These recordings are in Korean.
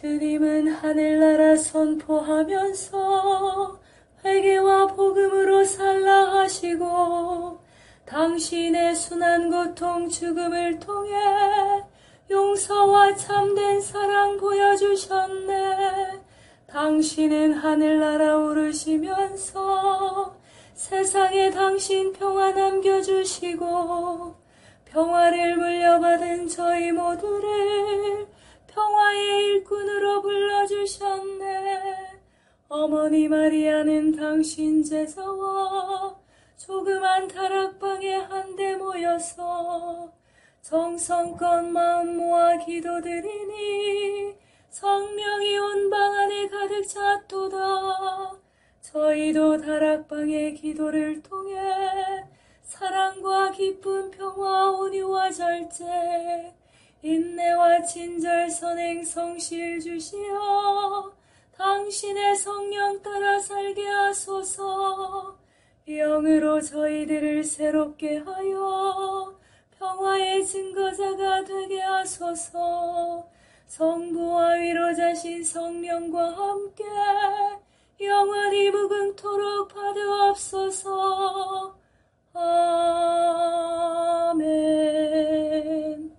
주님은 하늘나라 선포하면서 회개와 복음으로 살라 하시고 당신의 순한 고통 죽음을 통해 용서와 참된 사랑 보여주셨네. 당신은 하늘나라 오르시면서 세상에 당신 평화 남겨주시고 평화를 물려받은 저희 모두를 평화의 일꾼으로 불러주셨네. 어머니 마리아는 당신 제자와 조그만 다락방에 한데 모여서 정성껏 마음 모아 기도드리니 성령이 온 방 안에 가득 찼도다. 저희도 다락방의 기도를 통해 사랑과 기쁨, 평화, 온유와 절제, 인내와 친절, 선행, 성실 주시어 당신의 성령 따라 살게 하소서. 영으로 저희들을 새롭게 하여 평화의 증거자가 되게 하소서. 성부와 위로자신 성령과 함께 영원히 무궁토록 받으옵소서. 아멘.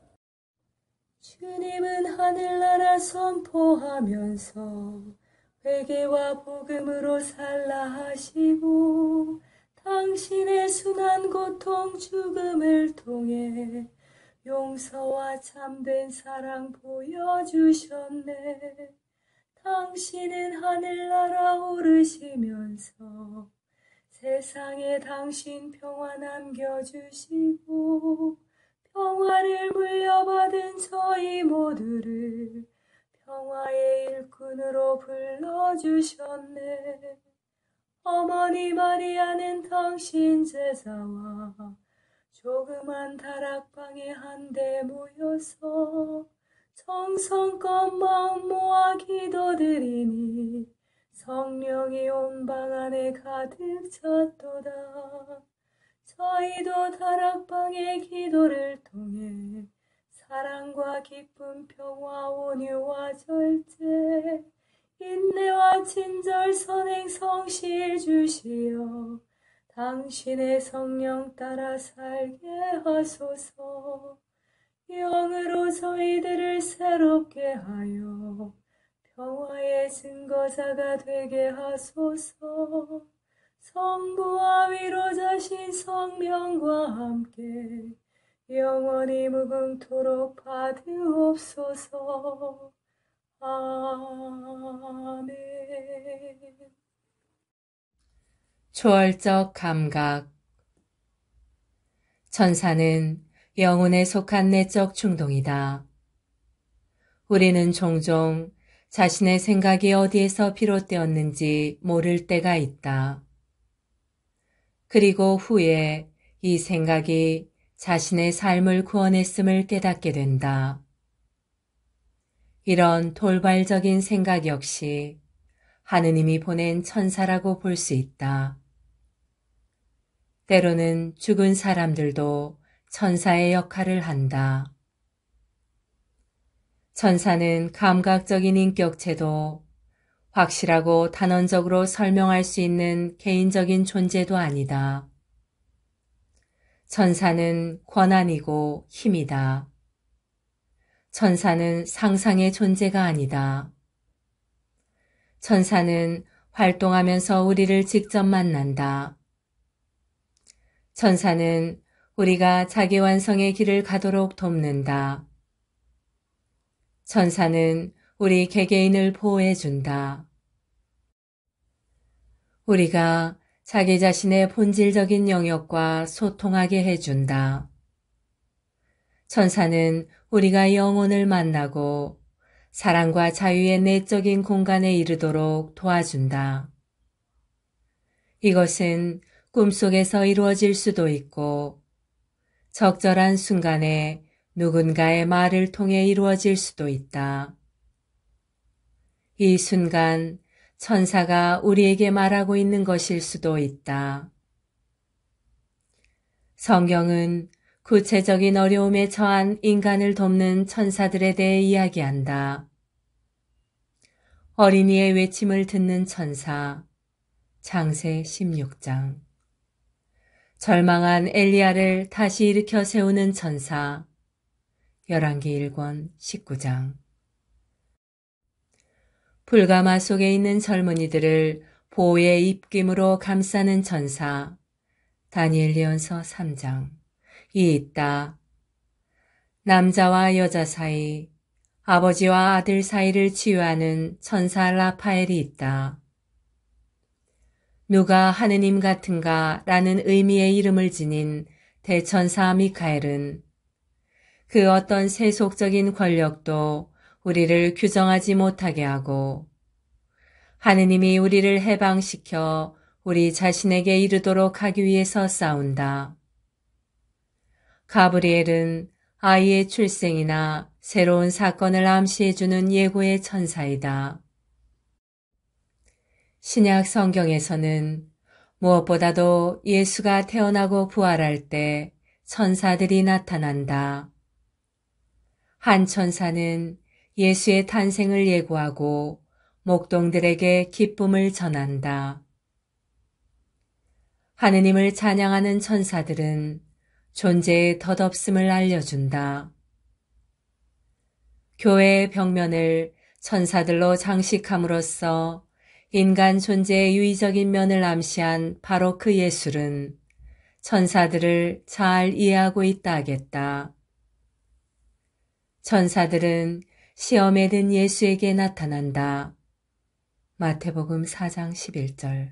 주님은 하늘나라 선포하면서 회개와 복음으로 살라 하시고 당신의 순한 고통 죽음을 통해 용서와 참된 사랑 보여주셨네. 당신은 하늘나라 오르시면서 세상에 당신 평화 남겨주시고 평화를 물려받은 저희 모두를 평화의 일꾼으로 불러주셨네. 어머니 마리아는 당신 제자와 조그만 다락방에 한데 모여서 정성껏 마음 모아 기도드리니 성령이 온 방 안에 가득 찼도다. 저희도 다락방의 기도를 통해 사랑과 기쁨, 평화, 온유와 절제, 인내와 친절, 선행, 성실 주시어 당신의 성령 따라 살게 하소서. 영으로 저희들을 새롭게 하여 평화의 증거자가 되게 하소서. 성부와 위로자신 성령과 함께 영원히 무궁토록 받으옵소서. 아멘. 초월적 감각. 천사는 영혼에 속한 내적 충동이다. 우리는 종종 자신의 생각이 어디에서 비롯되었는지 모를 때가 있다. 그리고 후에 이 생각이 자신의 삶을 구원했음을 깨닫게 된다. 이런 돌발적인 생각 역시 하느님이 보낸 천사라고 볼 수 있다. 때로는 죽은 사람들도 천사의 역할을 한다. 천사는 감각적인 인격체도 확실하고 단언적으로 설명할 수 있는 개인적인 존재도 아니다. 천사는 권한이고 힘이다. 천사는 상상의 존재가 아니다. 천사는 활동하면서 우리를 직접 만난다. 천사는 우리가 자기 완성의 길을 가도록 돕는다. 천사는 우리 개개인을 보호해준다. 우리가 자기 자신의 본질적인 영역과 소통하게 해준다. 천사는 우리가 영혼을 만나고 사랑과 자유의 내적인 공간에 이르도록 도와준다. 이것은 꿈속에서 이루어질 수도 있고 적절한 순간에 누군가의 말을 통해 이루어질 수도 있다. 이 순간 천사가 우리에게 말하고 있는 것일 수도 있다. 성경은 구체적인 어려움에 처한 인간을 돕는 천사들에 대해 이야기한다. 어린이의 외침을 듣는 천사. 창세 16장. 절망한 엘리야를 다시 일으켜 세우는 천사. 열왕기 1권 19장. 불가마 속에 있는 젊은이들을 보호의 입김으로 감싸는 천사. 다니엘 예언서 3장. 이 있다. 남자와 여자 사이, 아버지와 아들 사이를 치유하는 천사 라파엘이 있다. 누가 하느님 같은가 라는 의미의 이름을 지닌 대천사 미카엘은 그 어떤 세속적인 권력도 우리를 규정하지 못하게 하고 하느님이 우리를 해방시켜 우리 자신에게 이르도록 하기 위해서 싸운다. 가브리엘은 아이의 출생이나 새로운 사건을 암시해주는 예고의 천사이다. 신약 성경에서는 무엇보다도 예수가 태어나고 부활할 때 천사들이 나타난다. 한 천사는 예수의 탄생을 예고하고 목동들에게 기쁨을 전한다. 하느님을 찬양하는 천사들은 존재의 덧없음을 알려준다. 교회의 벽면을 천사들로 장식함으로써 인간 존재의 유의적인 면을 암시한 바로 그 예술은 천사들을 잘 이해하고 있다 하겠다. 천사들은 시험에 든 예수에게 나타난다. 마태복음 4장 11절.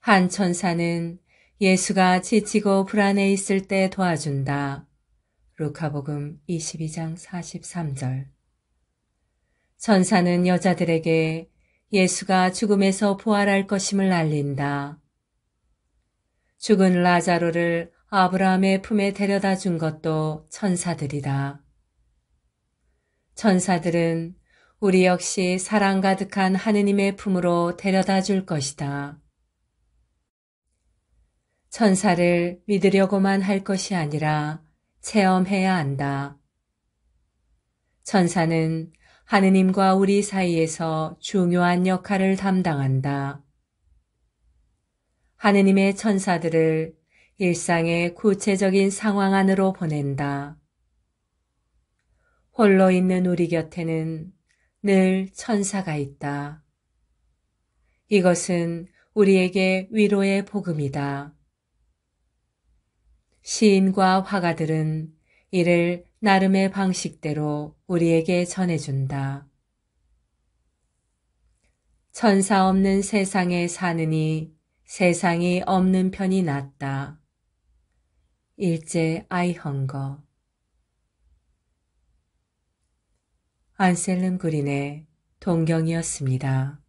한 천사는 예수가 지치고 불안해 있을 때 도와준다. 루카복음 22장 43절. 천사는 여자들에게 예수가 죽음에서 부활할 것임을 알린다. 죽은 라자로를 아브라함의 품에 데려다 준 것도 천사들이다. 천사들은 우리 역시 사랑 가득한 하느님의 품으로 데려다 줄 것이다. 천사를 믿으려고만 할 것이 아니라 체험해야 한다. 천사는 하느님과 우리 사이에서 중요한 역할을 담당한다. 하느님의 천사들을 일상의 구체적인 상황 안으로 보낸다. 홀로 있는 우리 곁에는 늘 천사가 있다. 이것은 우리에게 위로의 복음이다. 시인과 화가들은 이를 나름의 방식대로 우리에게 전해준다. 천사 없는 세상에 사느니 세상이 없는 편이 낫다. 일제 아이헝거. 안셀름 구린의 동경이었습니다.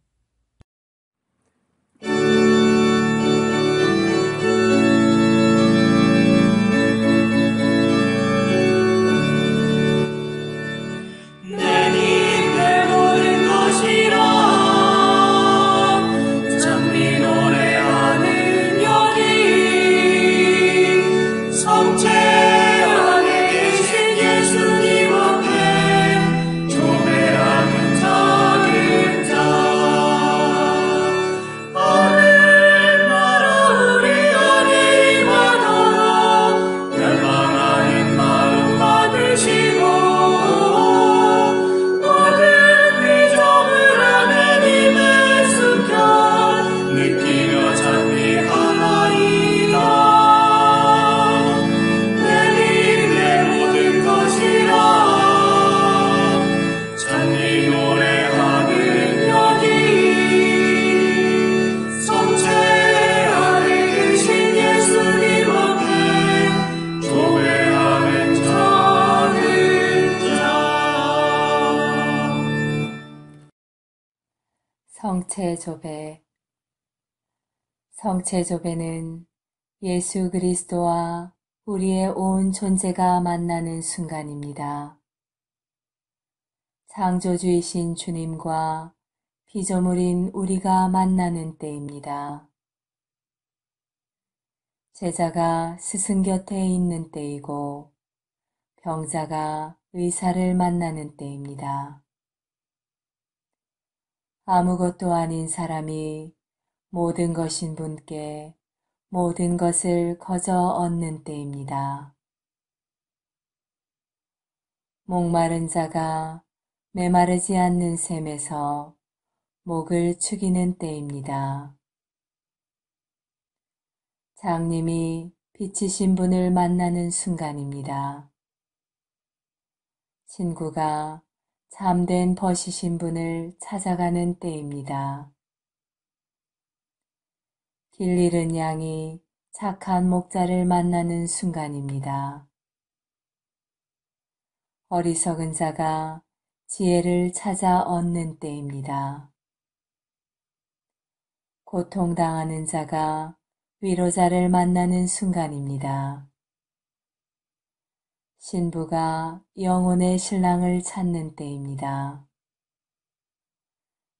성체조배. 성체조배는 예수 그리스도와 우리의 온 존재가 만나는 순간입니다. 창조주이신 주님과 피조물인 우리가 만나는 때입니다. 제자가 스승 곁에 있는 때이고 병자가 의사를 만나는 때입니다. 아무것도 아닌 사람이 모든 것인 분께 모든 것을 거저 얻는 때입니다. 목마른 자가 메마르지 않는 샘에서 목을 축이는 때입니다. 장님이 빛이신 분을 만나는 순간입니다. 친구가 참된 벗이신 분을 찾아가는 때입니다. 길 잃은 양이 착한 목자를 만나는 순간입니다. 어리석은 자가 지혜를 찾아 얻는 때입니다. 고통당하는 자가 위로자를 만나는 순간입니다. 신부가 영혼의 신랑을 찾는 때입니다.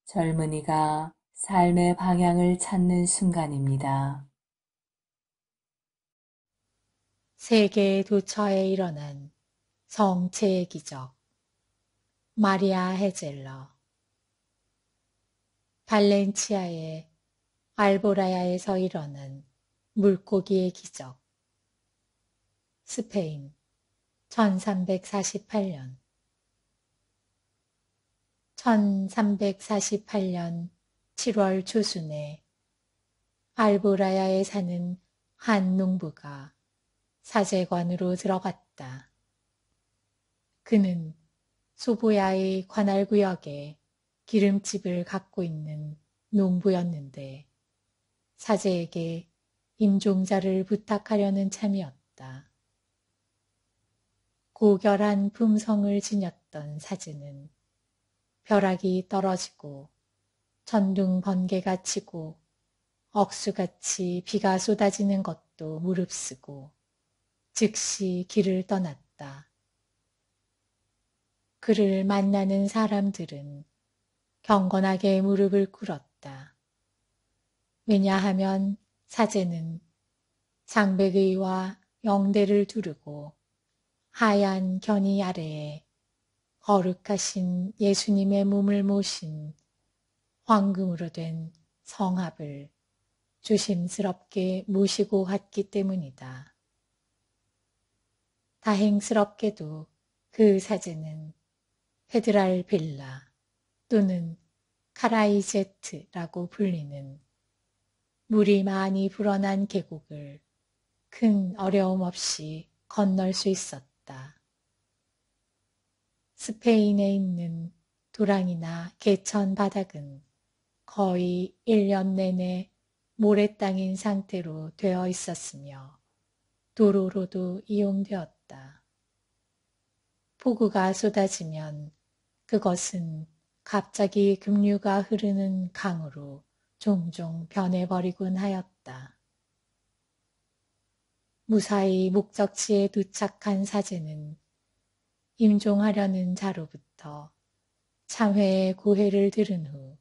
젊은이가 삶의 방향을 찾는 순간입니다. 세계 도처에 일어난 성체의 기적. 마리아 헤젤러. 발렌치아의 알보라야에서 일어난 물고기의 기적. 스페인 1348년 1348년 7월 초순에 알보라야에 사는 한 농부가 사제관으로 들어갔다. 그는 소보야의 관할구역에 기름집을 갖고 있는 농부였는데 사제에게 임종자를 부탁하려는 참이었다. 고결한 품성을 지녔던 사제는 벼락이 떨어지고 천둥 번개가 치고 억수같이 비가 쏟아지는 것도 무릅쓰고 즉시 길을 떠났다. 그를 만나는 사람들은 경건하게 무릎을 꿇었다. 왜냐하면 사제는 장백의와 영대를 두르고 하얀 견이 아래에 거룩하신 예수님의 몸을 모신 황금으로 된 성합을 조심스럽게 모시고 갔기 때문이다. 다행스럽게도 그 사제는 페드랄 빌라 또는 카라이제트라고 불리는 물이 많이 불어난 계곡을 큰 어려움 없이 건널 수 있었다. 스페인에 있는 도랑이나 개천 바닥은 거의 1년 내내 모래땅인 상태로 되어 있었으며 도로로도 이용되었다. 폭우가 쏟아지면 그것은 갑자기 급류가 흐르는 강으로 종종 변해버리곤 하였다. 무사히 목적지에 도착한 사제는 임종하려는 자로부터 참회의 고해를 들은 후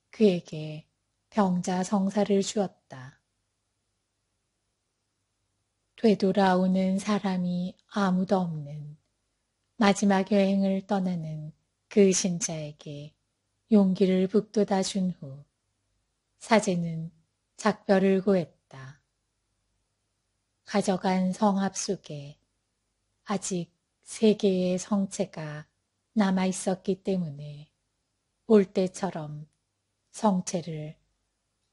그에게 병자 성사를 주었다. 되돌아오는 사람이 아무도 없는 마지막 여행을 떠나는 그 신자에게 용기를 북돋아 준 후 사제는 작별을 고했다. 가져간 성합 속에 아직 3개의 성체가 남아 있었기 때문에 올 때처럼 성체를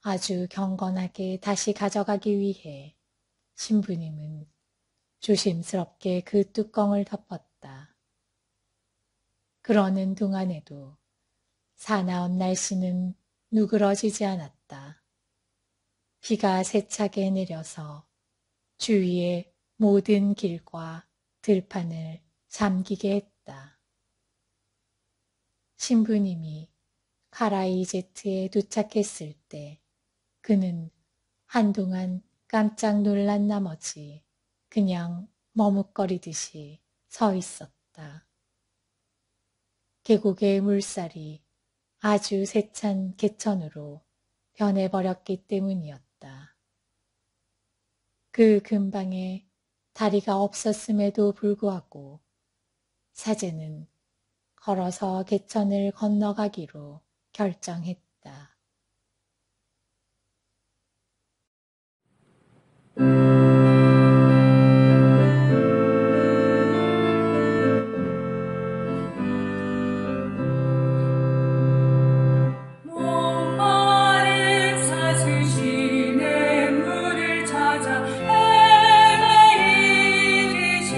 아주 경건하게 다시 가져가기 위해 신부님은 조심스럽게 그 뚜껑을 덮었다. 그러는 동안에도 사나운 날씨는 누그러지지 않았다. 비가 세차게 내려서 주위의 모든 길과 들판을 잠기게 했다. 신부님이 카라이제트에 도착했을 때 그는 한동안 깜짝 놀란 나머지 그냥 머뭇거리듯이 서 있었다. 계곡의 물살이 아주 세찬 개천으로 변해버렸기 때문이었다. 그 근방에 다리가 없었음에도 불구하고 사제는 걸어서 개천을 건너가기로 결정했다. 목마른 사슬시내 물을 찾아 헤매이듯이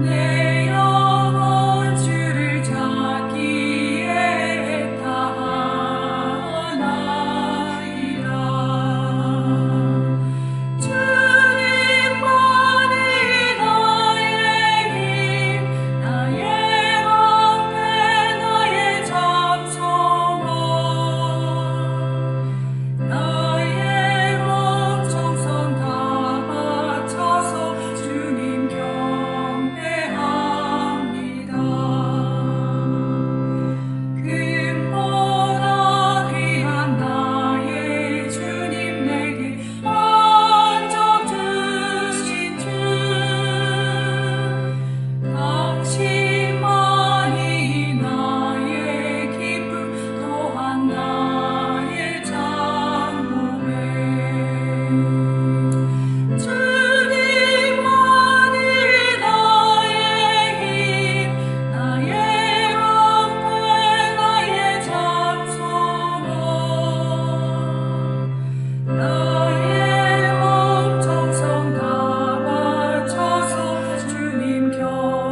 내 영혼 주를 찾기에 애타하나이다. 주님만이 나의 힘, 나의 방패, 나의 장성함, 나의 몸 정성 다 바쳐서 주님 경배합니다. 금보다 귀한 나의 주님 내게 안적 주신 주, 당신만이 나의 기쁨 또한 나의 장보배. 주님만이 나의 힘, 나의 방패, 나의 장성함, 나의 몸 정성 다 바쳐서 주님 경배합니다.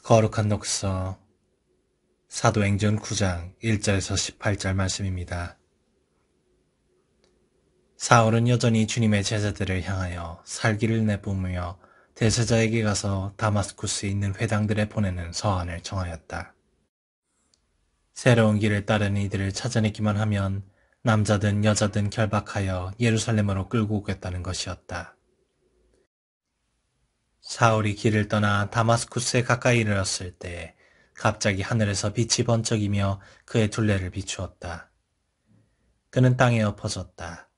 거룩한 독서 사도행전 9장 1절에서 18절 말씀입니다. 사울은 여전히 주님의 제자들을 향하여 살기를 내뿜으며 대제자에게 가서 다마스쿠스에 있는 회당들에 보내는 서한을 정하였다. 새로운 길을 따르는 이들을 찾아내기만 하면 남자든 여자든 결박하여 예루살렘으로 끌고 오겠다는 것이었다. 사울이 길을 떠나 다마스쿠스에 가까이 이르렀을 때 갑자기 하늘에서 빛이 번쩍이며 그의 둘레를 비추었다. 그는 땅에 엎어졌다.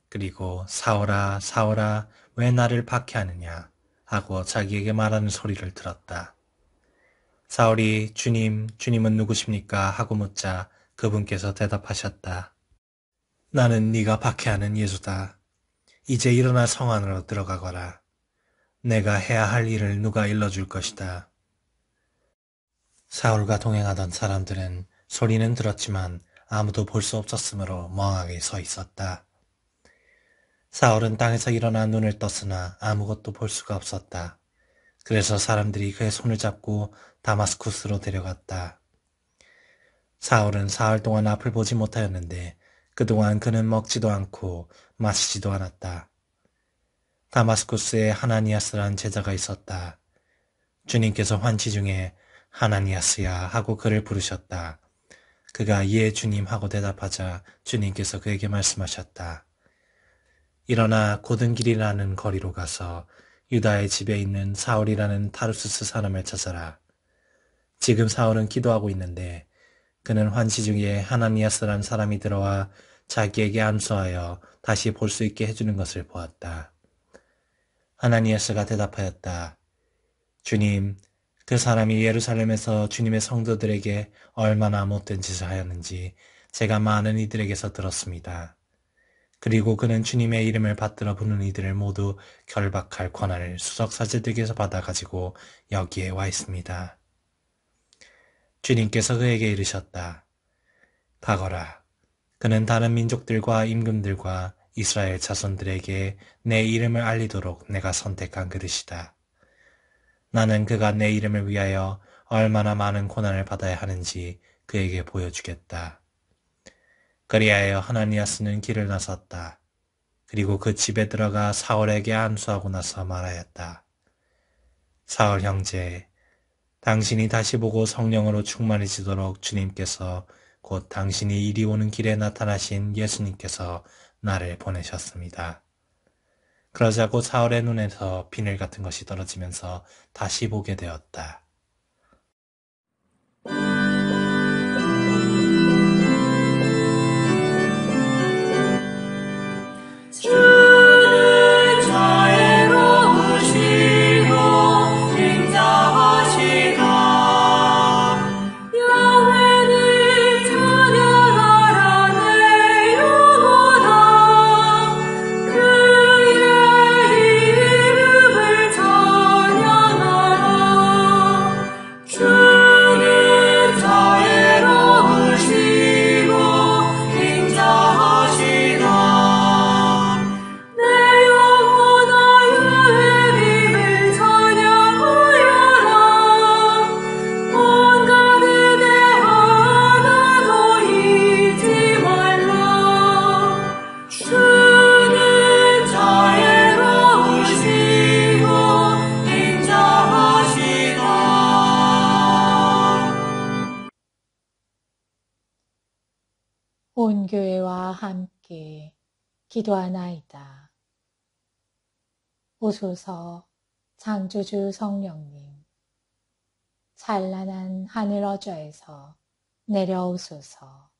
그리고 사울아, 사울아, 왜 나를 박해하느냐 하고 자기에게 말하는 소리를 들었다. 사울이 주님은 누구십니까? 하고 묻자 그분께서 대답하셨다. 나는 네가 박해하는 예수다. 이제 일어나 성 안으로 들어가거라. 내가 해야 할 일을 누가 일러줄 것이다. 사울과 동행하던 사람들은 소리는 들었지만 아무도 볼 수 없었으므로 멍하게 서 있었다. 사울은 땅에서 일어나 눈을 떴으나 아무것도 볼 수가 없었다. 그래서 사람들이 그의 손을 잡고 다마스쿠스로 데려갔다. 사울은 사흘 동안 앞을 보지 못하였는데 그동안 그는 먹지도 않고 마시지도 않았다. 다마스쿠스에 하나니아스라는 제자가 있었다. 주님께서 환치 중에 하나니아스야 하고 그를 부르셨다. 그가 예 주님 하고 대답하자 주님께서 그에게 말씀하셨다. 일어나 곧은 길이라는 거리로 가서 유다의 집에 있는 사울이라는 타르수스 사람을 찾아라. 지금 사울은 기도하고 있는데 그는 환시 중에 하나니아스라는 사람이 들어와 자기에게 안수하여 다시 볼 수 있게 해주는 것을 보았다. 하나니아스가 대답하였다. 주님, 그 사람이 예루살렘에서 주님의 성도들에게 얼마나 못된 짓을 하였는지 제가 많은 이들에게서 들었습니다. 그리고 그는 주님의 이름을 받들어 부르는 이들을 모두 결박할 권한을 수석사제들에게서 받아가지고 여기에 와 있습니다. 주님께서 그에게 이르셨다. 가거라. 그는 다른 민족들과 임금들과 이스라엘 자손들에게 내 이름을 알리도록 내가 선택한 그릇이다. 나는 그가 내 이름을 위하여 얼마나 많은 고난을 받아야 하는지 그에게 보여주겠다. 그리하여 하나니아스는 길을 나섰다. 그리고 그 집에 들어가 사울에게 안수하고 나서 말하였다. 사울 형제, 당신이 다시 보고 성령으로 충만해지도록 주님께서 곧 당신이 이리 오는 길에 나타나신 예수님께서 나를 보내셨습니다. 그러자고 사울의 눈에서 비늘 같은 것이 떨어지면서 다시 보게 되었다. 주는 자애로우신 온 교회와 함께 기도하나이다. 오소서 창조주 성령님, 찬란한 하늘 어저에서 내려오소서.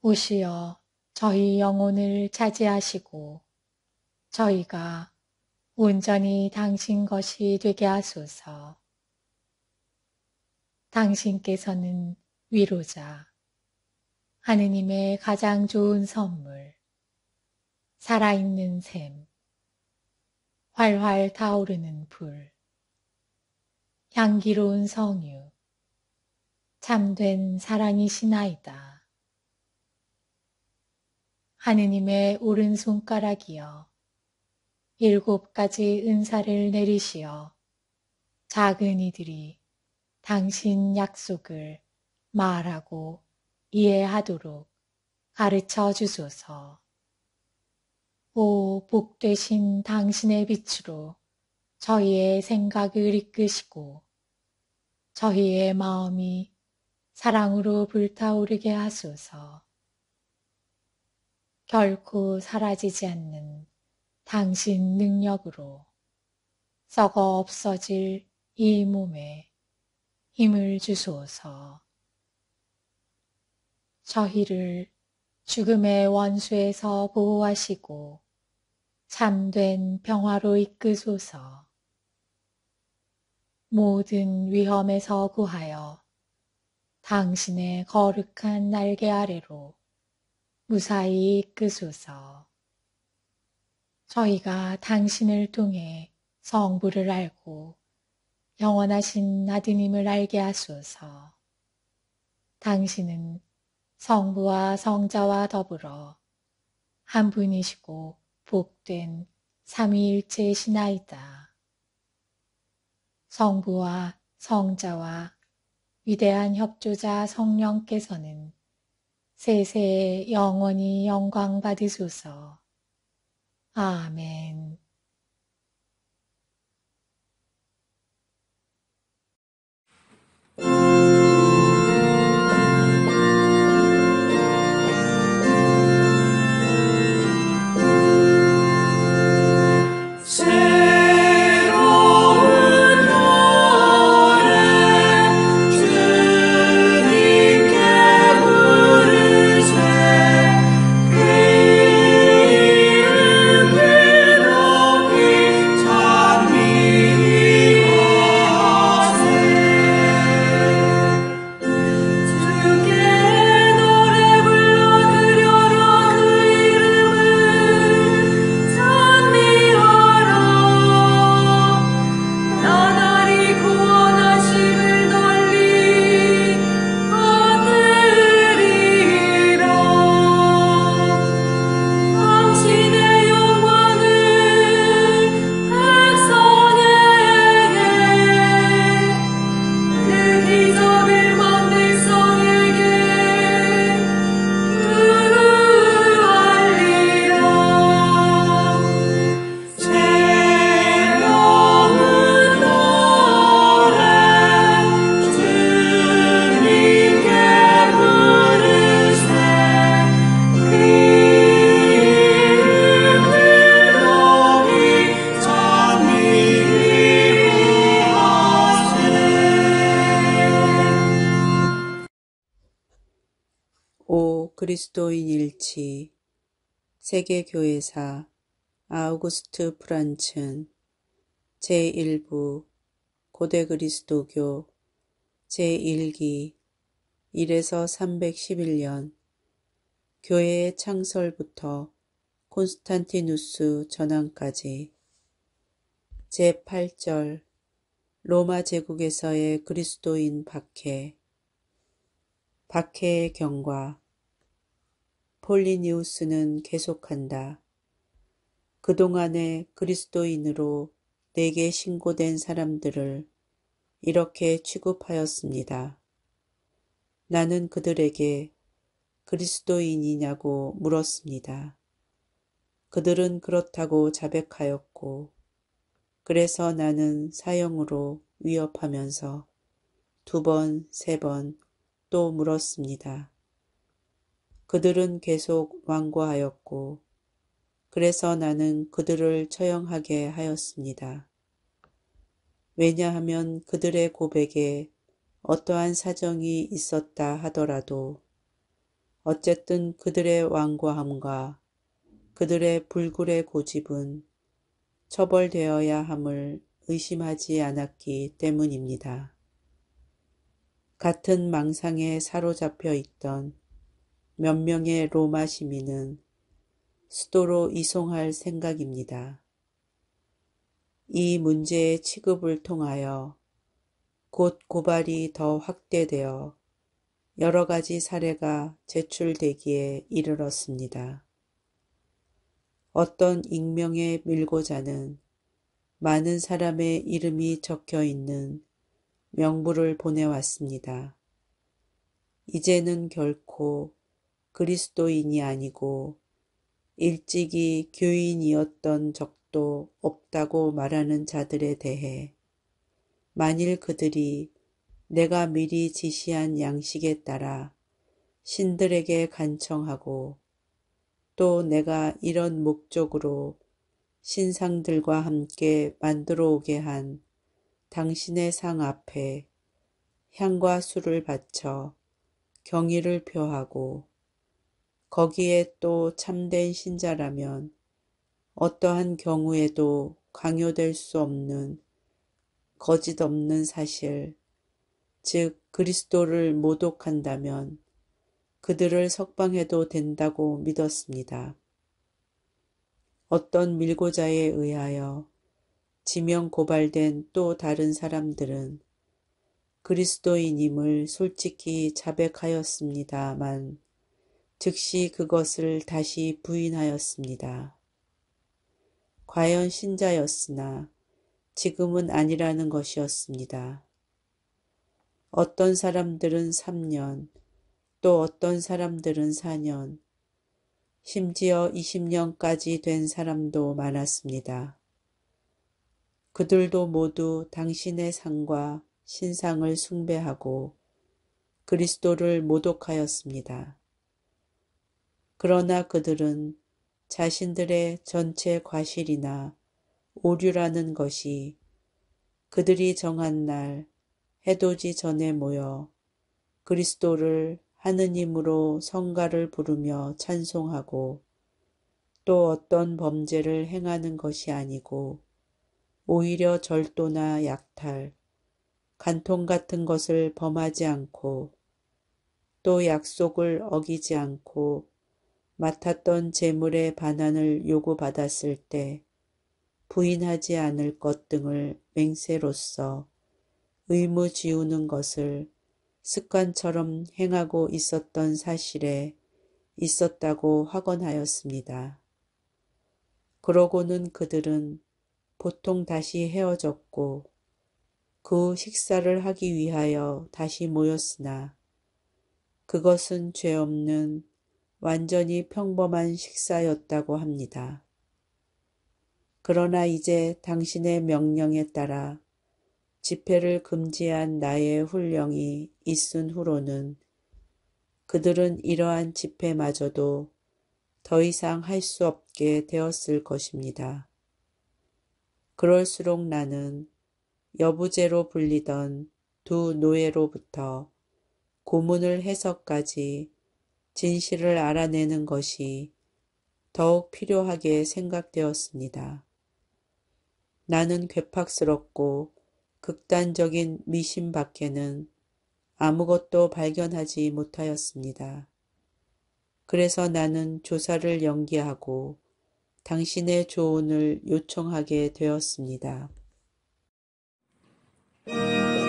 오시어 저희 영혼을 차지하시고 저희가 온전히 당신 것이 되게 하소서. 당신께서는 위로자, 하느님의 가장 좋은 선물, 살아있는 샘, 활활 타오르는 불, 향기로운 성유, 참된 사랑이시나이다. 하느님의 오른손가락이여 7가지 은사를 내리시어 작은 이들이 당신 약속을 말하고 이해하도록 가르쳐 주소서. 오 복되신 당신의 빛으로 저희의 생각을 이끄시고 저희의 마음이 사랑으로 불타오르게 하소서. 결코 사라지지 않는 당신 능력으로 썩어 없어질 이 몸에 힘을 주소서. 저희를 죽음의 원수에서 보호하시고 참된 평화로 이끄소서. 모든 위험에서 구하여 당신의 거룩한 날개 아래로 무사히 이끄소서. 저희가 당신을 통해 성부를 알고 영원하신 아드님을 알게 하소서. 당신은 성부와 성자와 더불어 한 분이시고 복된 삼위일체이시나이다. 성부와 성자와 위대한 협조자 성령께서는 세세에 영원히 영광 받으소서. 아멘. 오 그리스도인 일치 세계교회사 아우구스트 프란츠 제1부 고대 그리스도교 제1기 1에서 311년 교회의 창설부터 콘스탄티누스 전환까지 제8절 로마 제국에서의 그리스도인 박해 박해의 경과 폴리니우스는 계속한다. 그동안의 그리스도인으로 내게 신고된 사람들을 이렇게 취급하였습니다. 나는 그들에게 그리스도인이냐고 물었습니다. 그들은 그렇다고 자백하였고 그래서 나는 사형으로 위협하면서 2번, 3번 또 물었습니다. 그들은 계속 완고하였고 그래서 나는 그들을 처형하게 하였습니다. 왜냐하면 그들의 고백에 어떠한 사정이 있었다 하더라도 어쨌든 그들의 완고함과 그들의 불굴의 고집은 처벌되어야 함을 의심하지 않았기 때문입니다. 같은 망상에 사로잡혀 있던 몇 명의 로마 시민은 수도로 이송할 생각입니다. 이 문제의 취급을 통하여 곧 고발이 더 확대되어 여러 가지 사례가 제출되기에 이르렀습니다. 어떤 익명의 밀고자는 많은 사람의 이름이 적혀 있는 명부를 보내왔습니다. 이제는 결코 그리스도인이 아니고 일찍이 교인이었던 적도 없다고 말하는 자들에 대해 만일 그들이 내가 미리 지시한 양식에 따라 신들에게 간청하고 또 내가 이런 목적으로 신상들과 함께 만들어 오게 한 당신의 상 앞에 향과 술을 바쳐 경의를 표하고 거기에 또 참된 신자라면 어떠한 경우에도 강요될 수 없는 거짓 없는 사실, 즉 그리스도를 모독한다면 그들을 석방해도 된다고 믿었습니다. 어떤 밀고자에 의하여 지명 고발된 또 다른 사람들은 그리스도인임을 솔직히 자백하였습니다만 즉시 그것을 다시 부인하였습니다. 과연 신자였으나 지금은 아니라는 것이었습니다. 어떤 사람들은 3년, 또 어떤 사람들은 4년, 심지어 20년까지 된 사람도 많았습니다. 그들도 모두 당신의 상과 신상을 숭배하고 그리스도를 모독하였습니다. 그러나 그들은 자신들의 전체 과실이나 오류라는 것이 그들이 정한 날 해돋이 전에 모여 그리스도를 하느님으로 성가를 부르며 찬송하고 또 어떤 범죄를 행하는 것이 아니고 오히려 절도나 약탈, 간통 같은 것을 범하지 않고 또 약속을 어기지 않고 맡았던 재물의 반환을 요구받았을 때 부인하지 않을 것 등을 맹세로써 의무 지우는 것을 습관처럼 행하고 있었던 사실에 있었다고 확언하였습니다. 그러고는 그들은 보통 다시 헤어졌고 그 후 식사를 하기 위하여 다시 모였으나 그것은 죄 없는 완전히 평범한 식사였다고 합니다. 그러나 이제 당신의 명령에 따라 집회를 금지한 나의 훈령이 있은 후로는 그들은 이러한 집회마저도 더 이상 할 수 없게 되었을 것입니다. 그럴수록 나는 여부제로 불리던 두 노예로부터 고문을 해서까지 진실을 알아내는 것이 더욱 필요하게 생각되었습니다. 나는 괴팍스럽고 극단적인 미심 밖에는 아무것도 발견하지 못하였습니다. 그래서 나는 조사를 연기하고 당신의 조언을 요청하게 되었습니다. Laudate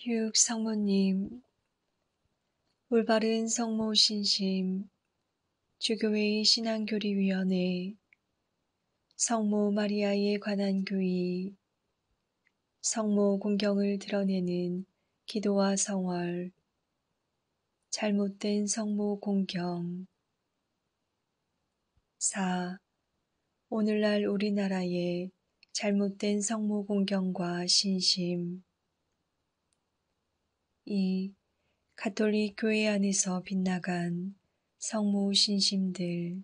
육 성모님, 올바른 성모 신심, 주교회의 신앙교리위원회, 성모 마리아에 관한 교의, 성모 공경을 드러내는 기도와 성월, 잘못된 성모 공경. 4. 오늘날 우리나라의 잘못된 성모 공경과 신심. 2. 가톨릭 교회 안에서 빗나간 성모 신심들.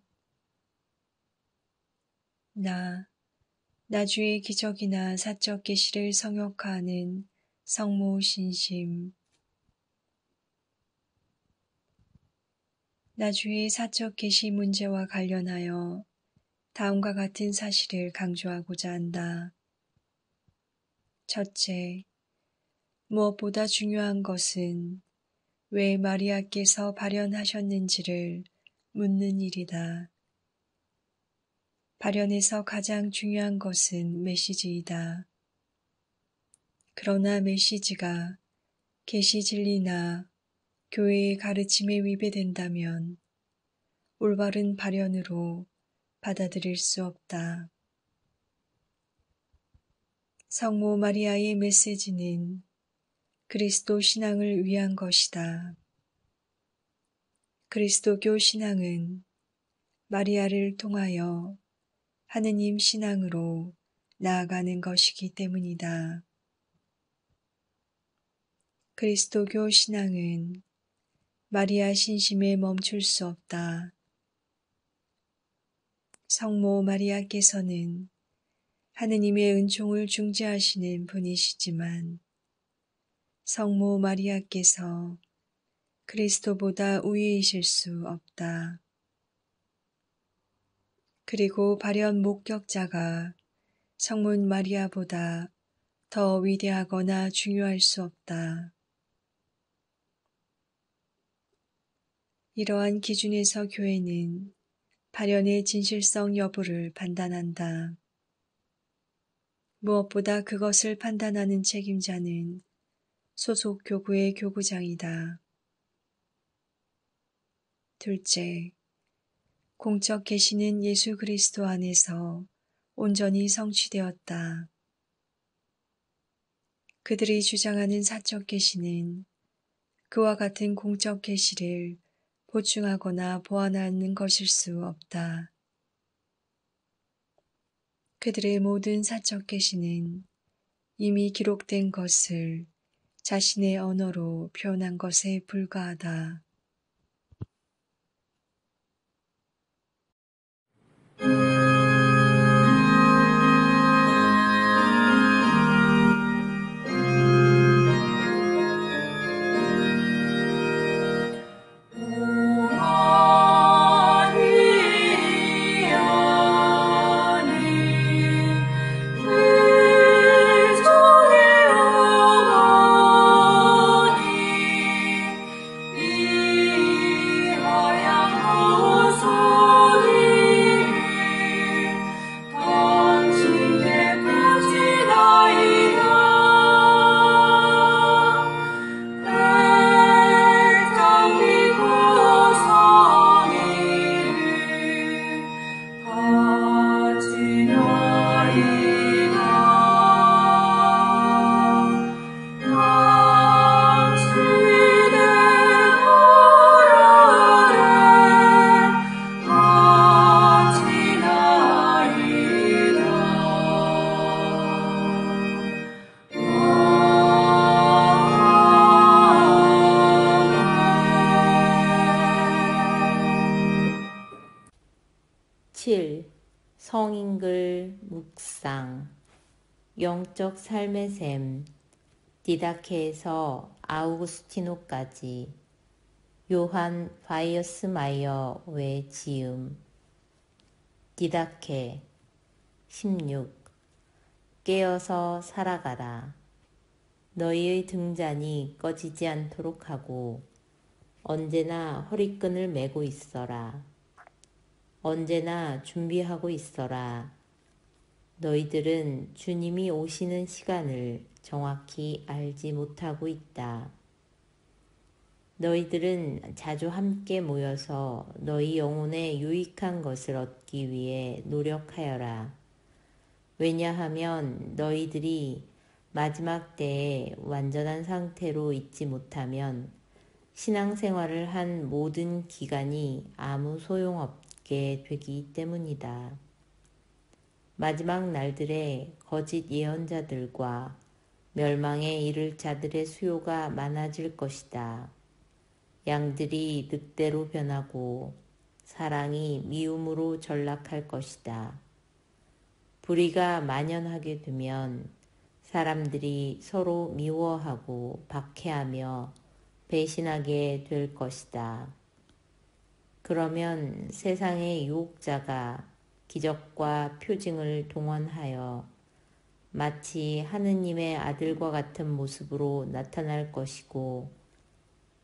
나주의 기적이나 사적 계시를 성역화하는 성모 신심. 나주의 사적 계시 문제와 관련하여 다음과 같은 사실을 강조하고자 한다. 첫째, 무엇보다 중요한 것은 왜 마리아께서 발현하셨는지를 묻는 일이다. 발현에서 가장 중요한 것은 메시지이다. 그러나 메시지가 계시 진리나 교회의 가르침에 위배된다면 올바른 발현으로 받아들일 수 없다. 성모 마리아의 메시지는 그리스도 신앙을 위한 것이다. 그리스도교 신앙은 마리아를 통하여 하느님 신앙으로 나아가는 것이기 때문이다. 그리스도교 신앙은 마리아 신심에 멈출 수 없다. 성모 마리아께서는 하느님의 은총을 중재하시는 분이시지만 성모 마리아께서 그리스도보다 우위이실 수 없다. 그리고 발현 목격자가 성문 마리아보다 더 위대하거나 중요할 수 없다. 이러한 기준에서 교회는 발현의 진실성 여부를 판단한다. 무엇보다 그것을 판단하는 책임자는 소속 교구의 교구장이다. 둘째, 공적 계시는 예수 그리스도 안에서 온전히 성취되었다. 그들이 주장하는 사적 계시는 그와 같은 공적 계시를 보충하거나 보완하는 것일 수 없다. 그들의 모든 사적 계시는 이미 기록된 것을 자신의 언어로 표현한 것에 불과하다. 성인글 묵상 영적 삶의 샘 디다케에서 아우구스티노까지 요한 바이어스 마이어의 지음 디다케 16 깨어서 살아가라. 너희의 등잔이 꺼지지 않도록 하고 언제나 허리끈을 메고 있어라. 언제나 준비하고 있어라. 너희들은 주님이 오시는 시간을 정확히 알지 못하고 있다. 너희들은 자주 함께 모여서 너희 영혼에 유익한 것을 얻기 위해 노력하여라. 왜냐하면 너희들이 마지막 때에 완전한 상태로 있지 못하면 신앙생활을 한 모든 기간이 아무 소용없게 되기 때문이다. 마지막 날들에 거짓 예언자들과 멸망에 이를 자들의 수요가 많아질 것이다. 양들이 늑대로 변하고 사랑이 미움으로 전락할 것이다. 불의가 만연하게 되면 사람들이 서로 미워하고 박해하며 배신하게 될 것이다. 그러면 세상의 유혹자가 기적과 표징을 동원하여 마치 하느님의 아들과 같은 모습으로 나타날 것이고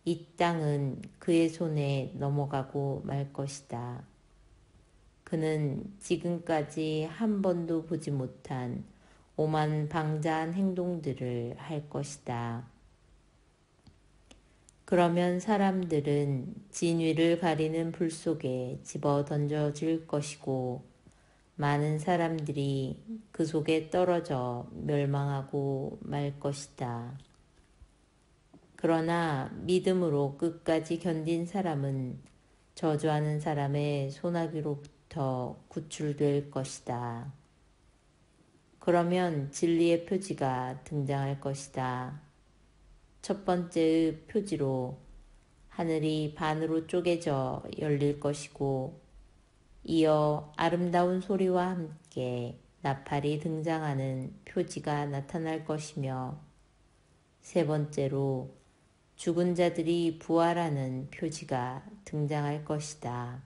이 땅은 그의 손에 넘어가고 말 것이다. 그는 지금까지 한 번도 보지 못한 오만방자한 행동들을 할 것이다. 그러면 사람들은 진위를 가리는 불 속에 집어 던져질 것이고 많은 사람들이 그 속에 떨어져 멸망하고 말 것이다. 그러나 믿음으로 끝까지 견딘 사람은 저주하는 사람의 소나기로부터 구출될 것이다. 그러면 진리의 표지가 등장할 것이다. 첫 번째의 표지로 하늘이 반으로 쪼개져 열릴 것이고 이어 아름다운 소리와 함께 나팔이 등장하는 표지가 나타날 것이며 세 번째로 죽은 자들이 부활하는 표지가 등장할 것이다.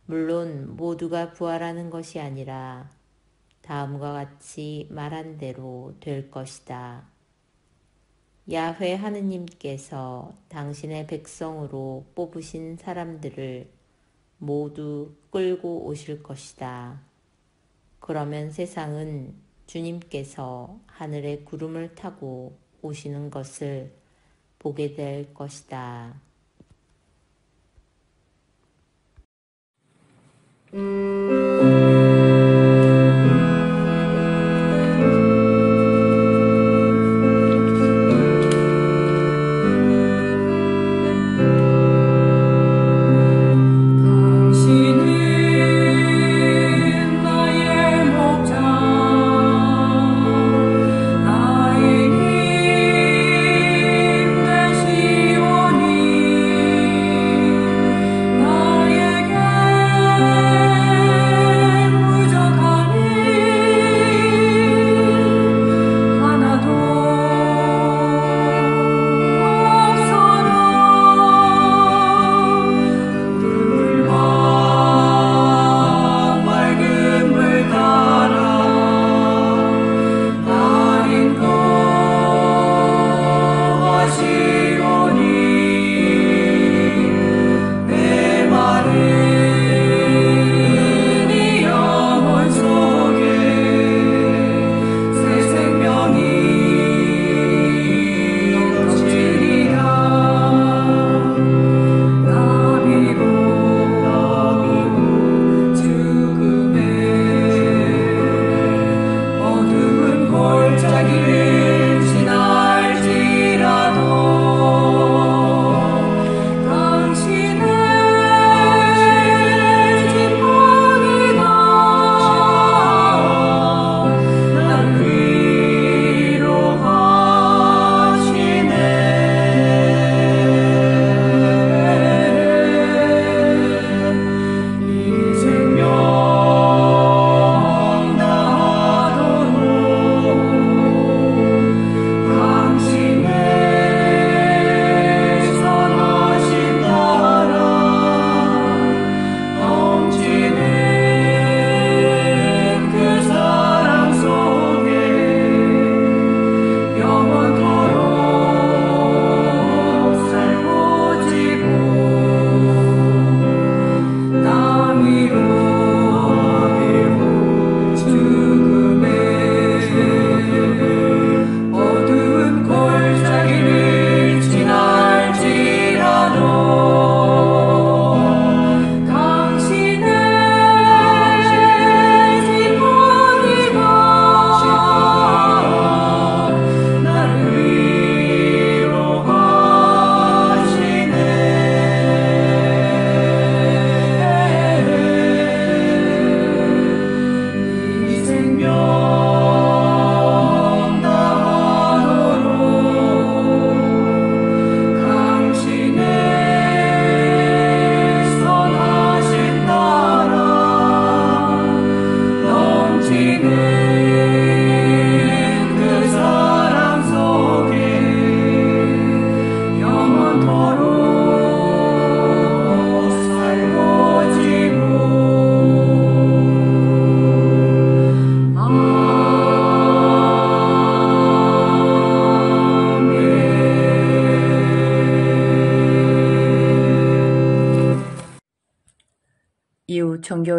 물론 모두가 부활하는 것이 아니라 다음과 같이 말한 대로 될 것이다. 야훼 하느님께서 당신의 백성으로 뽑으신 사람들을 모두 끌고 오실 것이다. 그러면 세상은 주님께서 하늘의 구름을 타고 오시는 것을 보게 될 것이다. 당신은 나의 목자 나의 힘 되시오니 나에게 부족함이 하나도 없어라. 물과 맑은 물 따라 나 인도하시오니 내 마른 이 영혼 속에 새 생명이 넘치리라. 나비로 죽음의 어두운 골짜기를 지날지라도 당신의 지팡이가 나를 위로하시네. 이 생명 다하도록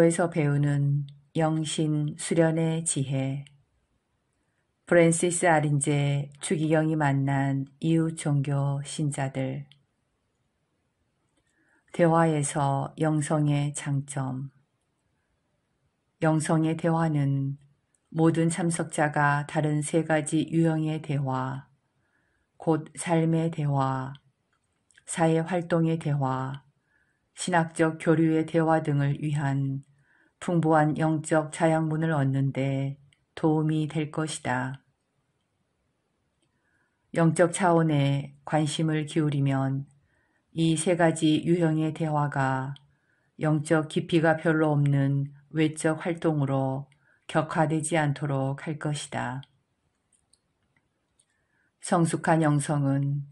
종교에서 배우는 영신 수련의 지혜. 프랜시스 아린제 추기경이 만난 이웃 종교 신자들. 대화에서 영성의 장점. 영성의 대화는 모든 참석자가 다른 세 가지 유형의 대화, 곧 삶의 대화, 사회활동의 대화, 신학적 교류의 대화 등을 위한 풍부한 영적 자양분을 얻는 데 도움이 될 것이다. 영적 차원에 관심을 기울이면 이 세 가지 유형의 대화가 영적 깊이가 별로 없는 외적 활동으로 격화되지 않도록 할 것이다. 성숙한 영성은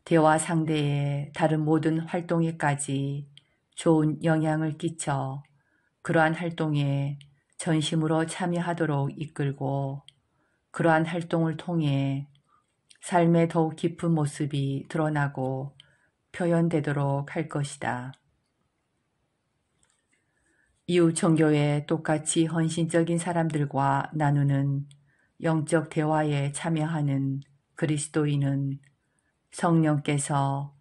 대화 상대의 다른 모든 활동에까지 좋은 영향을 끼쳐 그러한 활동에 전심으로 참여하도록 이끌고 그러한 활동을 통해 삶의 더욱 깊은 모습이 드러나고 표현되도록 할 것이다. 이웃 종교에 똑같이 헌신적인 사람들과 나누는 영적 대화에 참여하는 그리스도인은 성령께서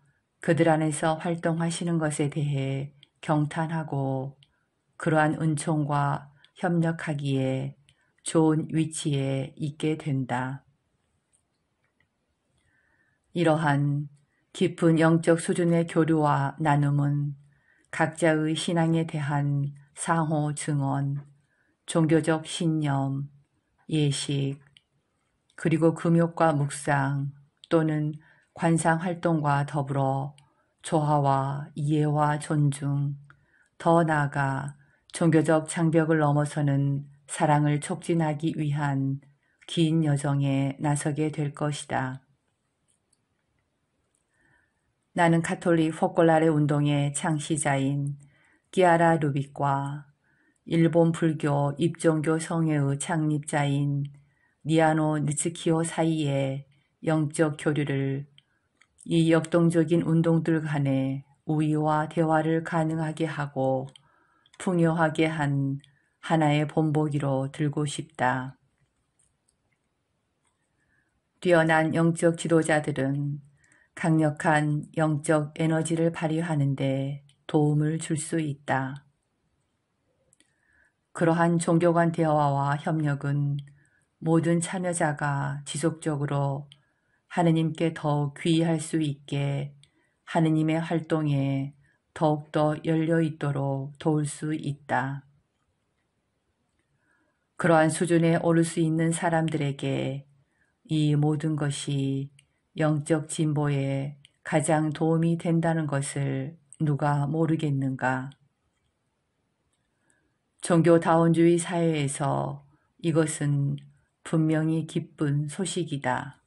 그들 안에서 활동하시는 것에 대해 경탄하고 그러한 은총과 협력하기에 좋은 위치에 있게 된다. 이러한 깊은 영적 수준의 교류와 나눔은 각자의 신앙에 대한 상호 증언, 종교적 신념, 예식, 그리고 금욕과 묵상 또는 관상 활동과 더불어 조화와 이해와 존중, 더 나아가 종교적 장벽을 넘어서는 사랑을 촉진하기 위한 긴 여정에 나서게 될 것이다. 나는 카톨릭 포콜라레 운동의 창시자인 끼아라 루빅과 일본 불교 입종교 성회의 창립자인 니아노 니츠키오 사이의 영적 교류를 이 역동적인 운동들 간의 우위와 대화를 가능하게 하고 풍요하게 한 하나의 본보기로 들고 싶다. 뛰어난 영적 지도자들은 강력한 영적 에너지를 발휘하는 데 도움을 줄 수 있다. 그러한 종교 간 대화와 협력은 모든 참여자가 지속적으로 하느님께 더욱 귀의할 수 있게 하느님의 활동에 더욱더 열려 있도록 도울 수 있다. 그러한 수준에 오를 수 있는 사람들에게 이 모든 것이 영적 진보에 가장 도움이 된다는 것을 누가 모르겠는가? 종교다원주의 사회에서 이것은 분명히 기쁜 소식이다.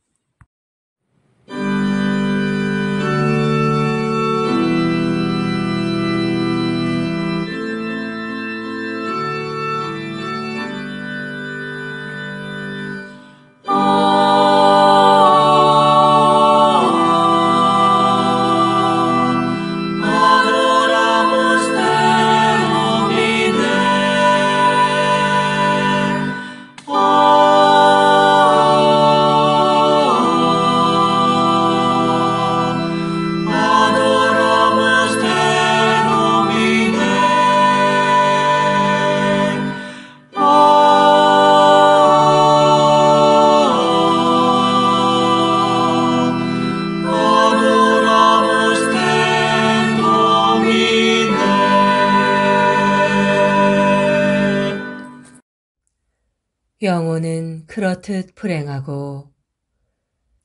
영혼은 그렇듯 불행하고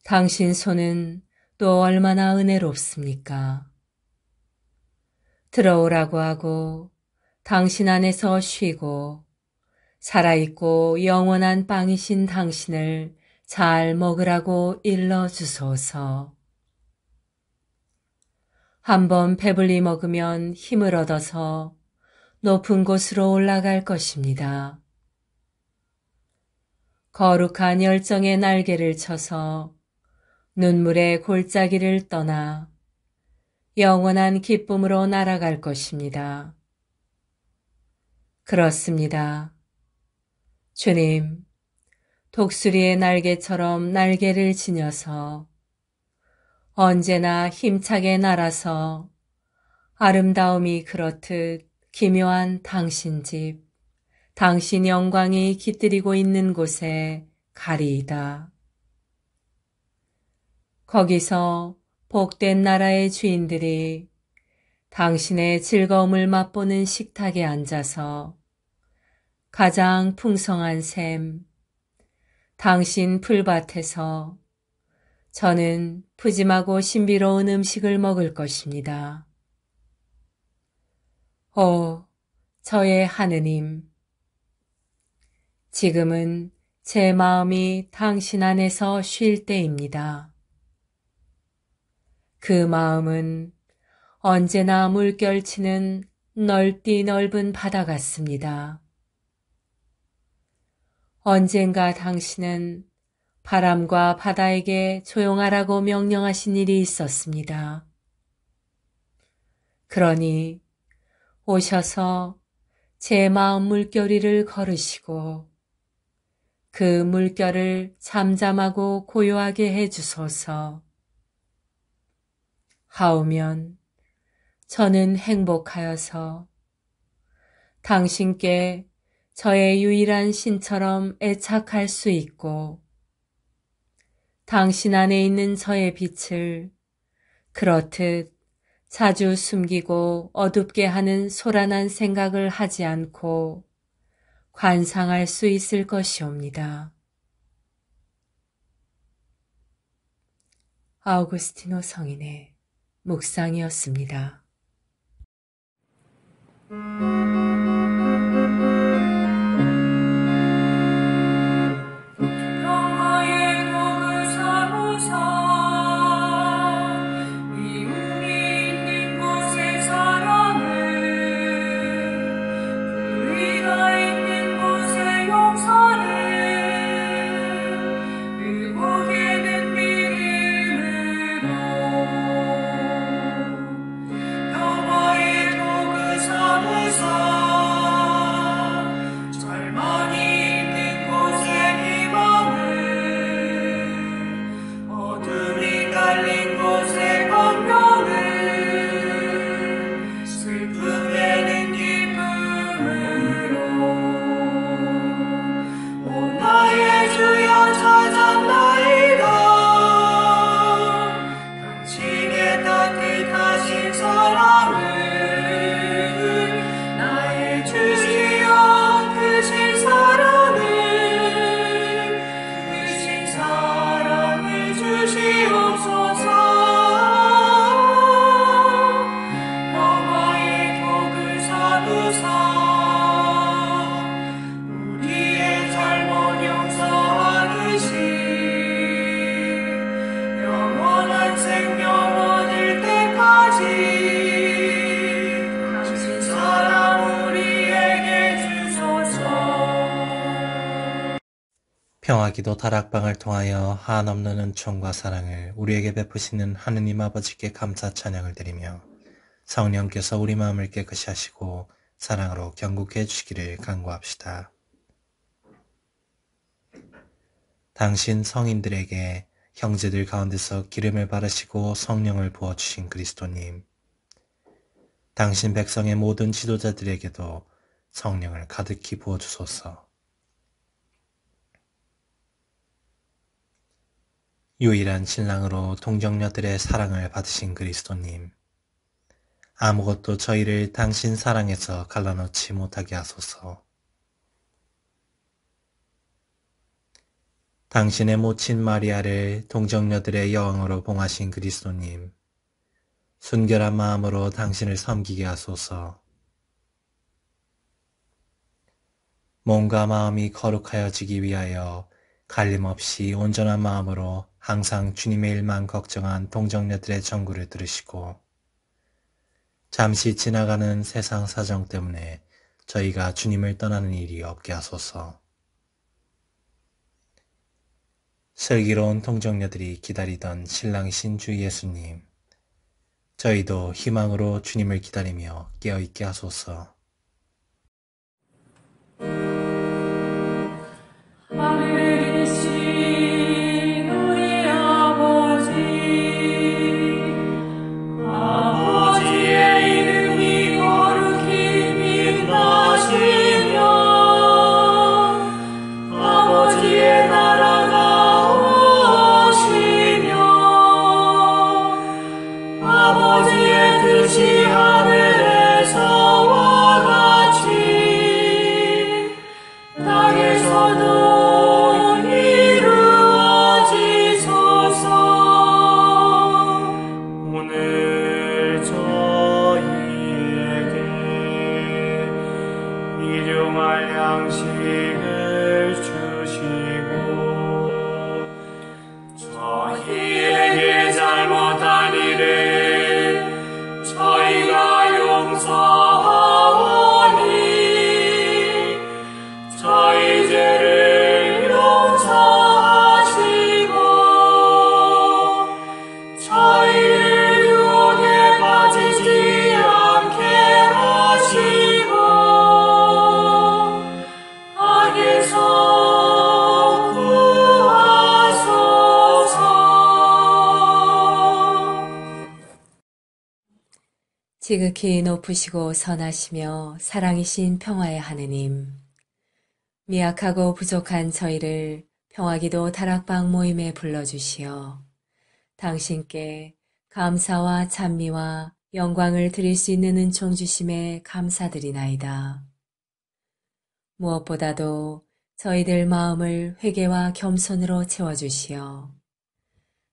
당신 손은 또 얼마나 은혜롭습니까? 들어오라고 하고 당신 안에서 쉬고 살아있고 영원한 빵이신 당신을 잘 먹으라고 일러주소서. 한번 배불리 먹으면 힘을 얻어서 높은 곳으로 올라갈 것입니다. 거룩한 열정의 날개를 쳐서 눈물의 골짜기를 떠나 영원한 기쁨으로 날아갈 것입니다. 그렇습니다. 주님, 독수리의 날개처럼 날개를 지녀서 언제나 힘차게 날아서 아름다움이 그렇듯 기묘한 당신 집, 당신 영광이 깃들이고 있는 곳에 가리이다. 거기서 복된 나라의 주인들이 당신의 즐거움을 맛보는 식탁에 앉아서 가장 풍성한 샘, 당신 풀밭에서 저는 푸짐하고 신비로운 음식을 먹을 것입니다. 오, 저의 하느님, 지금은 제 마음이 당신 안에서 쉴 때입니다. 그 마음은 언제나 물결치는 넓디 넓은 바다 같습니다. 언젠가 당신은 바람과 바다에게 조용하라고 명령하신 일이 있었습니다. 그러니 오셔서 제 마음 물결위를 걸으시고 그 물결을 잠잠하고 고요하게 해주소서. 하오면 저는 행복하여서 당신께 저의 유일한 신처럼 애착할 수 있고 당신 안에 있는 저의 빛을 그렇듯 자주 숨기고 어둡게 하는 소란한 생각을 하지 않고 관상할 수 있을 것이옵니다. 아우구스티노 성인의 묵상이었습니다. 평화의 도구 삼으사 미움이 있는 곳의 사랑을 불의가 있는 곳의 용서를 의복에는 믿음으로 평화의 도구 삼으사 절망이 있는 곳에 희망을 어둠이 깔린 곳에 광명을 슬픔에는 기쁨으로 오 나의 주여 찾았나이다 당신의 따뜻하신 사랑을 나의 주시여 크신 사랑을 주시옵소서. 평화의 덕을 삼으사 우리의 잘못 용서하듯이 영원한 생명 얻을 때까지 당신 사랑 우리에게 주소서. 평화기도 다락방을 통하여 한없는 은총과 사랑을 우리에게 베푸시는 하느님 아버지께 감사 찬양을 드리며 성령께서 우리 마음을 깨끗이 하시고 사랑으로 경국해 해주시기를 간구합시다. 당신 성인들에게 형제들 가운데서 기름을 바르시고 성령을 부어주신 그리스도님, 당신 백성의 모든 지도자들에게도 성령을 가득히 부어주소서. 유일한 신랑으로 동정녀들의 사랑을 받으신 그리스도님, 아무것도 저희를 당신 사랑에서 갈라놓지 못하게 하소서. 당신의 모친 마리아를 동정녀들의 여왕으로 봉하신 그리스도님, 순결한 마음으로 당신을 섬기게 하소서. 몸과 마음이 거룩하여지기 위하여 갈림없이 온전한 마음으로 항상 주님의 일만 걱정한 동정녀들의 전구를 들으시고 잠시 지나가는 세상 사정 때문에 저희가 주님을 떠나는 일이 없게 하소서. 슬기로운 동정녀들이 기다리던 신랑이신 주 예수님, 저희도 희망으로 주님을 기다리며 깨어있게 하소서. 지극히 높으시고 선하시며 사랑이신 평화의 하느님, 미약하고 부족한 저희를 평화기도 다락방 모임에 불러주시어 당신께 감사와 찬미와 영광을 드릴 수 있는 은총 주심에 감사드리나이다. 무엇보다도 저희들 마음을 회개와 겸손으로 채워주시어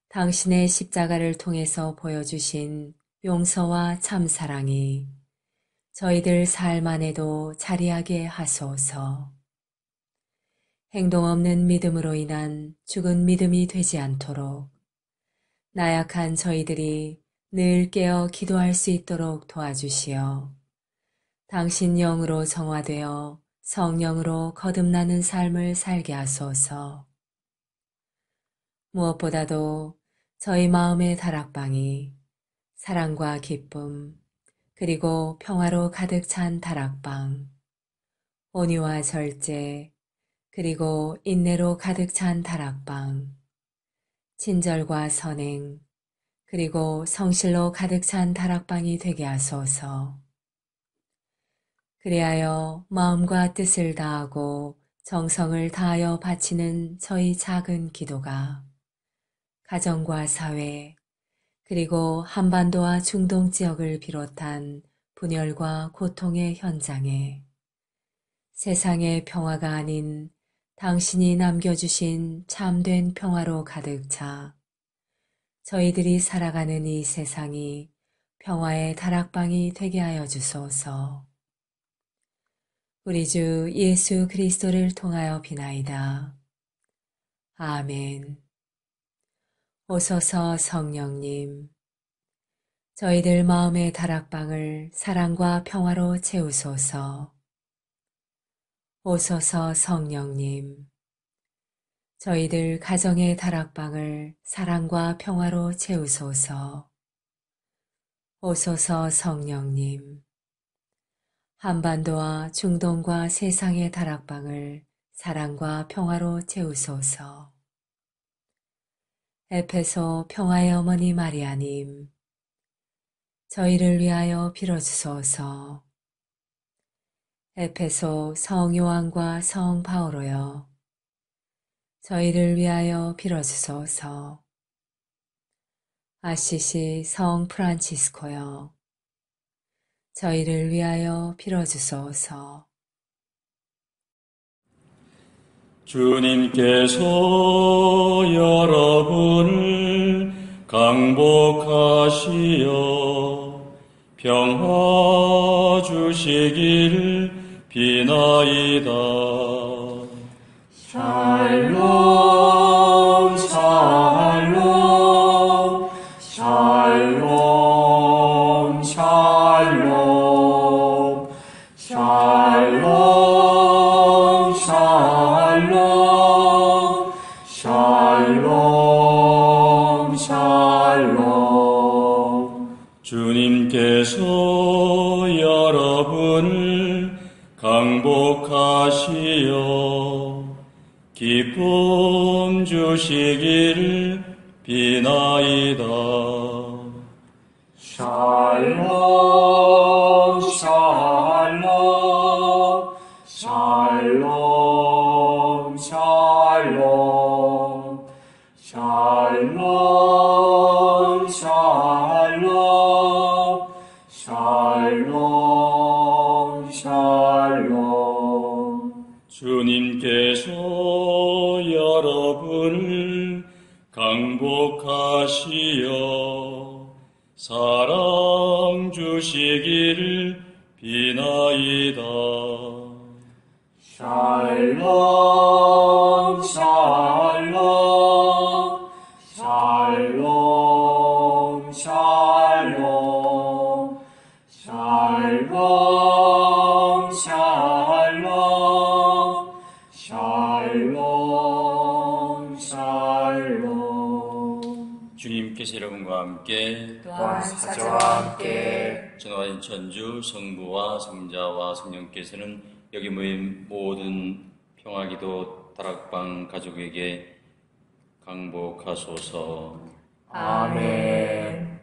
당신의 십자가를 통해서 보여주신 용서와 참사랑이 저희들 삶 안에도 자리하게 하소서. 행동 없는 믿음으로 인한 죽은 믿음이 되지 않도록 나약한 저희들이 늘 깨어 기도할 수 있도록 도와주시어 당신 영으로 정화되어 성령으로 거듭나는 삶을 살게 하소서. 무엇보다도 저희 마음의 다락방이 사랑과 기쁨 그리고 평화로 가득 찬 다락방, 온유와 절제 그리고 인내로 가득 찬 다락방, 친절과 선행 그리고 성실로 가득 찬 다락방이 되게 하소서. 그리하여 마음과 뜻을 다하고 정성을 다하여 바치는 저희 작은 기도가 가정과 사회 그리고 한반도와 중동 지역을 비롯한 분열과 고통의 현장에 세상의 평화가 아닌 당신이 남겨주신 참된 평화로 가득 차 저희들이 살아가는 이 세상이 평화의 다락방이 되게 하여 주소서. 우리 주 예수 그리스도를 통하여 비나이다. 아멘. 오소서 성령님, 저희들 마음의 다락방을 사랑과 평화로 채우소서. 오소서 성령님, 저희들 가정의 다락방을 사랑과 평화로 채우소서. 오소서 성령님, 한반도와 중동과 세상의 다락방을 사랑과 평화로 채우소서. 에페소 평화의 어머니 마리아님, 저희를 위하여 빌어주소서. 에페소 성 요한과 성 바오로여, 저희를 위하여 빌어주소서. 아시시 성 프란치스코여, 저희를 위하여 빌어주소서. 주님께서 여러분을 강복하시어 평화 주시기를 비나이다. 샬롬 샬롬 샬롬 샬롬 샬롬 샬롬 샬롬 샬롬. 주님께서 여러분을 강복하시어 기쁨 주시기를 비나이다. 샬롬 샬롬 샬롬 샬롬 샬롬 샬롬 샬롬 샬롬. 주님께서 여러분을 강복하시어 사랑 주시기를 비나이다. 샬롬 샬롬 샬롬 샬롬 샬롬 샬롬 샬롬 샬롬. 주님께서 여러분과 함께 또한 사자와 함께 전화인 천주 성부와 성자와 성령께서는 여기 모인 모든 평화기도 다락방 가족에게 강복하소서. 아멘.